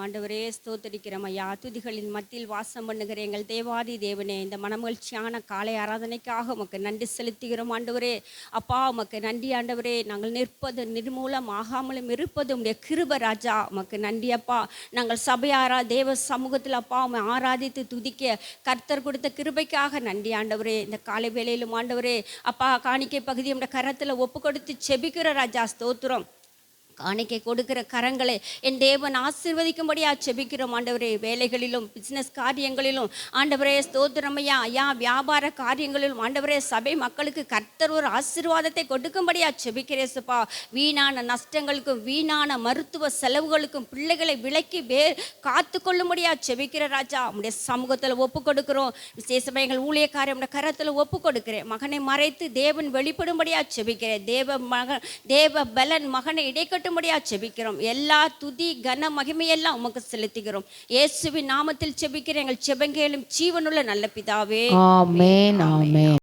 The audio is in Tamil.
ஆண்டவரே ஸ்தோத்தரிக்கிறோம் ஐயா. துதிகளின் மத்தியில் வாசம் பண்ணுகிற எங்கள் தேவாதி தேவனே, இந்த மனமகிழ்ச்சியான காலை ஆராதனைக்காக உமக்கு நன்றி செலுத்துகிறோம் ஆண்டவரே. அப்பா உமக்கு நன்றி ஆண்டவரே. நாங்கள் நிற்பது நிர்மூலம் ஆகாமலும் இருப்பது உடைய கிருப ராஜா. உமக்கு நன்றி அப்பா. நாங்கள் சபையாரா தேவ சமூகத்தில் அப்பா உமை ஆராதித்து துதிக்க கர்த்தர் கொடுத்த கிருபைக்காக நன்றி ஆண்டவரே. இந்த காலை வேளையிலும் ஆண்டவரே அப்பா காணிக்கை பகுதி உடைய கரத்தில் ஒப்பு கொடுத்து செபிக்கிற ராஜா ஸ்தோத்திரம். காணிக்கை கொடுக்கிற கரங்களை என் தேவன் ஆசீர்வதிக்கும்படியா செபிக்கிறோம் ஆண்டவரே. வேலைகளிலும் பிஸ்னஸ் காரியங்களிலும் ஆண்டவரே ஸ்தோத்திரமையா ஐயா, வியாபார காரியங்களிலும் ஆண்டவரே சபை மக்களுக்கு கர்த்தர் ஒரு ஆசீர்வாதத்தை கொடுக்கும்படியா செபிக்கிறேசப்பா. வீணான நஷ்டங்களுக்கும் வீணான மருத்துவ செலவுகளுக்கும் பிள்ளைகளை விலக்கி காத்து கொள்ளும்படியா செபிக்கிற ராஜா. உடைய சமூகத்தில் ஒப்பு கொடுக்கிறோம். விசேஷமாக எங்கள் ஊழியக்காரன் கரத்தில் ஒப்பு கொடுக்கிறேன். மகனை மறைத்து தேவன் வெளிப்படும்படியா செபிக்கிறேன். தேவ பலன் மகனை இடைக்கட்டும்படியா செபிக்கிறோம். எல்லா துதி கன மகிமையெல்லாம் உமக்கு செலுத்துகிறோம். இயேசுவின் நாமத்தில் செபிக்கிறேன் எங்கள் செபங்கேளும் ஜீவனுள்ள நல்ல பிதாவே. ஆமென் ஆமென்.